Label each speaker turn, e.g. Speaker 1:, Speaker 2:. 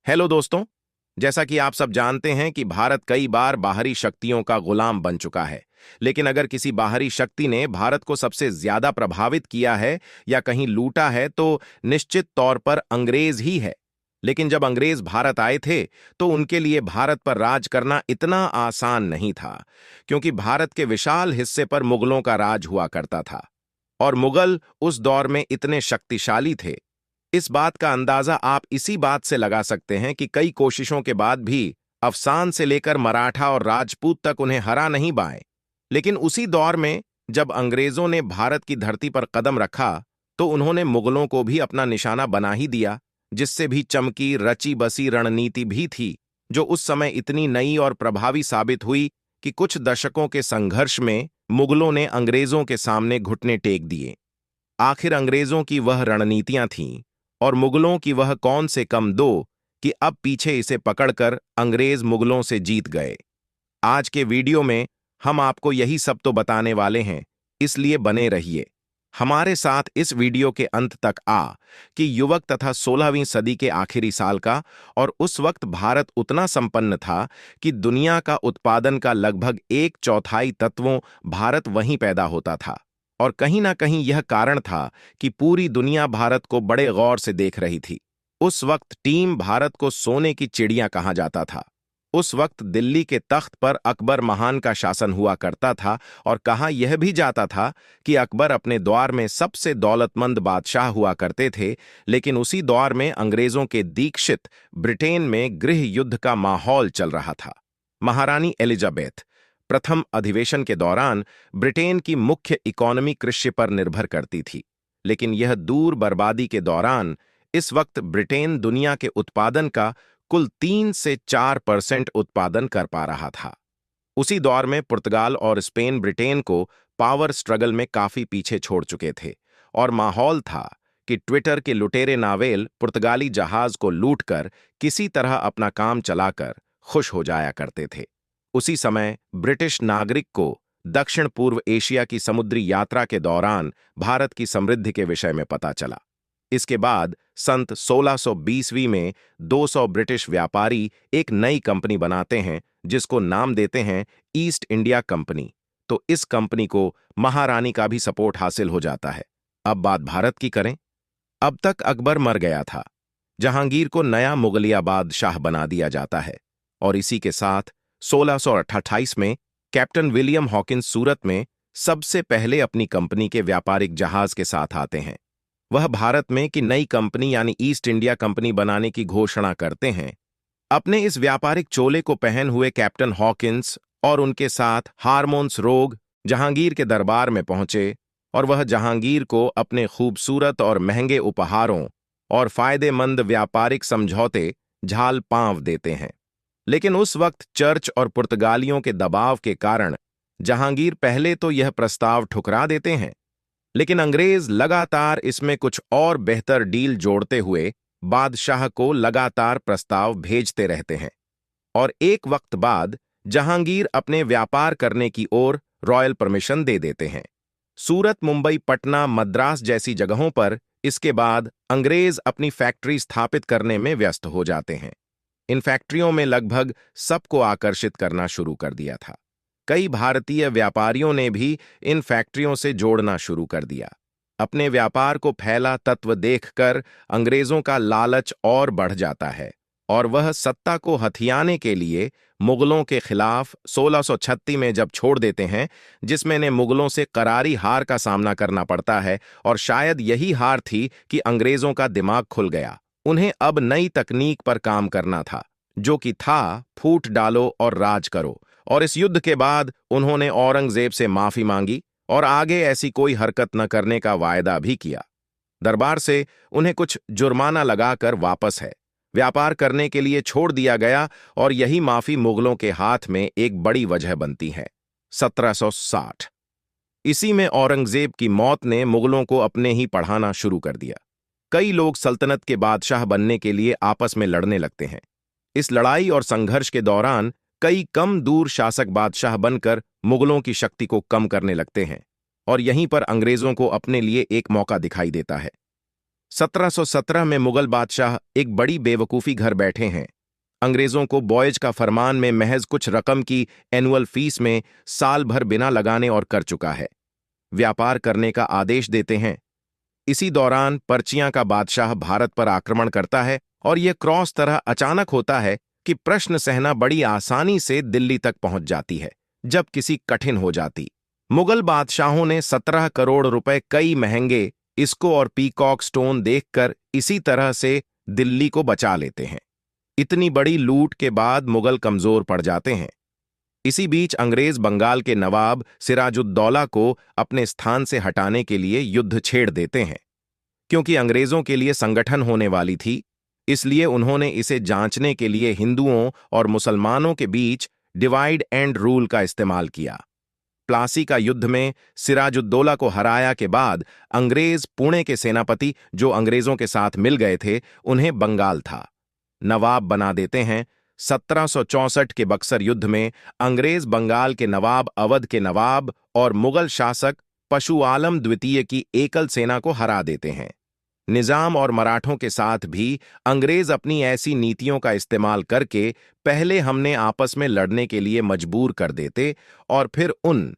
Speaker 1: Hello दोस्तों। जैसा कि आप सब जानते हैं कि भारत कई बार बाहरी शक्तियों का गुलाम बन चुका है। लेकिन अगर किसी बाहरी शक्ति ने भारत को सबसे ज्यादा प्रभावित किया है या कहीं लूटा है तो निश्चित तौर पर अंग्रेज ही है। लेकिन जब अंग्रेज भारत आए थे तो उनके लिए भारत पर राज करना इतना आसान नहीं था, क्योंकि भारत के विशाल हिस्से पर मुगलों का राज हुआ करता था और मुगल उस दौर में इतने शक्तिशाली थे। इस बात का अंदाजा आप इसी बात से लगा सकते हैं कि कई कोशिशों के बाद भी अफसान से लेकर मराठा और राजपूत तक उन्हें हरा नहीं पाए। लेकिन उसी दौर में जब अंग्रेजों ने भारत की धरती पर कदम रखा तो उन्होंने मुगलों को भी अपना निशाना बना ही दिया, जिससे भी चमकी रची बसी रणनीति भी थी, जो उस समय इतनी नई और प्रभावी साबित हुई कि कुछ दशकों के संघर्ष में मुगलों ने अंग्रेजों के सामने घुटने टेक दिए। आखिर अंग्रेजों की वह रणनीतियां थीं और मुगलों की वह कौन से कम दो कि अब पीछे इसे पकड़कर अंग्रेज मुगलों से जीत गए। आज के वीडियो में हम आपको यही सब तो बताने वाले हैं, इसलिए बने रहिए हमारे साथ इस वीडियो के अंत तक कि युवक तथा 16वीं सदी के आखिरी साल का और उस वक्त भारत उतना संपन्न था कि दुनिया का उत्पादन का लगभग 1/4 तत्वों भारत वहीं पैदा होता था। और कहीं ना कहीं यह कारण था कि पूरी दुनिया भारत को बड़े गौर से देख रही थी। उस वक्त टीम भारत को सोने की चिड़िया कहा जाता था। उस वक्त दिल्ली के तख्त पर अकबर महान का शासन हुआ करता था और कहा यह भी जाता था कि अकबर अपने दौर में सबसे दौलतमंद बादशाह हुआ करते थे। लेकिन उसी दौर में अंग्रेजों के दीक्षित ब्रिटेन में गृह युद्ध का माहौल चल रहा था। महारानी एलिजाबेथ प्रथम अधिवेशन के दौरान ब्रिटेन की मुख्य इकोनॉमी कृषि पर निर्भर करती थी, लेकिन यह दूर बर्बादी के दौरान इस वक्त ब्रिटेन दुनिया के उत्पादन का कुल 3 से 4% उत्पादन कर पा रहा था। उसी दौर में पुर्तगाल और स्पेन ब्रिटेन को पावर स्ट्रगल में काफी पीछे छोड़ चुके थे और माहौल था कि ट्विटर के लुटेरे नावेल पुर्तगाली जहाज को लूटकर किसी तरह अपना काम चलाकर खुश हो जाया करते थे। उसी समय ब्रिटिश नागरिक को दक्षिण पूर्व एशिया की समुद्री यात्रा के दौरान भारत की समृद्धि के विषय में पता चला। इसके बाद संत 1620वीं में 200 ब्रिटिश व्यापारी एक नई कंपनी बनाते हैं जिसको नाम देते हैं ईस्ट इंडिया कंपनी। तो इस कंपनी को महारानी का भी सपोर्ट हासिल हो जाता है। अब बात भारत की करें। अब तक अकबर मर गया था, जहांगीर को नया मुगलिया बादशाह बना दिया जाता है और इसी के साथ 1628 में कैप्टन विलियम हॉकिंस सूरत में सबसे पहले अपनी कंपनी के व्यापारिक जहाज के साथ आते हैं। वह भारत में कि नई कंपनी यानी ईस्ट इंडिया कंपनी बनाने की घोषणा करते हैं। अपने इस व्यापारिक चोले को पहन हुए कैप्टन हॉकिंस और उनके साथ हारमोन्स रोग जहांगीर के दरबार में पहुंचे और वह जहांगीर को अपने खूबसूरत और महंगे उपहारों और फायदेमंद व्यापारिक समझौते झाल पांव देते हैं। लेकिन उस वक्त चर्च और पुर्तगालियों के दबाव के कारण जहांगीर पहले तो यह प्रस्ताव ठुकरा देते हैं, लेकिन अंग्रेज लगातार इसमें कुछ और बेहतर डील जोड़ते हुए बादशाह को लगातार प्रस्ताव भेजते रहते हैं और एक वक्त बाद जहांगीर अपने व्यापार करने की ओर रॉयल परमिशन दे देते हैं। सूरत, मुंबई, पटना, मद्रास जैसी जगहों पर इसके बाद अंग्रेज अपनी फैक्ट्री स्थापित करने में व्यस्त हो जाते हैं। इन फैक्ट्रियों में लगभग सबको आकर्षित करना शुरू कर दिया था। कई भारतीय व्यापारियों ने भी इन फैक्ट्रियों से जोड़ना शुरू कर दिया। अपने व्यापार को फैला तत्व देखकर अंग्रेजों का लालच और बढ़ जाता है और वह सत्ता को हथियाने के लिए मुगलों के खिलाफ 1636 में जब छोड़ देते हैं, जिसमें ने मुगलों से करारी हार का सामना करना पड़ता है। और शायद यही हार थी कि अंग्रेजों का दिमाग खुल गया। उन्हें अब नई तकनीक पर काम करना था, जो कि था फूट डालो और राज करो। और इस युद्ध के बाद उन्होंने औरंगजेब से माफी मांगी और आगे ऐसी कोई हरकत न करने का वायदा भी किया। दरबार से उन्हें कुछ जुर्माना लगाकर वापस है व्यापार करने के लिए छोड़ दिया गया और यही माफी मुगलों के हाथ में एक बड़ी वजह बनती है। 1760 इसी में औरंगजेब की मौत ने मुगलों को अपने ही पढ़ाना शुरू कर दिया। कई लोग सल्तनत के बादशाह बनने के लिए आपस में लड़ने लगते हैं। इस लड़ाई और संघर्ष के दौरान कई कम दूर शासक बादशाह बनकर मुगलों की शक्ति को कम करने लगते हैं और यहीं पर अंग्रेजों को अपने लिए एक मौका दिखाई देता है। 1717 में मुगल बादशाह एक बड़ी बेवकूफ़ी घर बैठे हैं। अंग्रेजों को बॉयज का फरमान में महज कुछ रकम की एनुअल फीस में साल भर बिना लगाने और कर चुका है। व्यापार करने का आदेश देते हैं। इसी दौरान पर्चियां का बादशाह भारत पर आक्रमण करता है और यह क्रॉस तरह अचानक होता है कि प्रश्न सहना बड़ी आसानी से दिल्ली तक पहुंच जाती है, जब किसी कठिन हो जाती। मुगल बादशाहों ने 17 करोड़ रुपए कई महंगे इसको और पीकॉक स्टोन देखकर इसी तरह से दिल्ली को बचा लेते हैं। इतनी बड़ी लूट के बाद मुगल कमजोर पड़ जाते हैं। इसी बीच अंग्रेज बंगाल के नवाब सिराजुद्दौला को अपने स्थान से हटाने के लिए युद्ध छेड़ देते हैं। क्योंकि अंग्रेजों के लिए संगठन होने वाली थी, इसलिए उन्होंने इसे जांचने के लिए हिंदुओं और मुसलमानों के बीच डिवाइड एंड रूल का इस्तेमाल किया। प्लासी का युद्ध में सिराजुद्दौला को हराया के बाद अंग्रेज पुणे के सेनापति, जो अंग्रेजों के साथ मिल गए थे, उन्हें बंगाल था, नवाब बना देते हैं। 1764 के बक्सर युद्ध में अंग्रेज बंगाल के नवाब, अवध के नवाब और मुगल शासक पशु आलम द्वितीय की एकल सेना को हरा देते हैं। निजाम और मराठों के साथ भी अंग्रेज अपनी ऐसी नीतियों का इस्तेमाल करके पहले हमने आपस में लड़ने के लिए मजबूर कर देते और फिर उन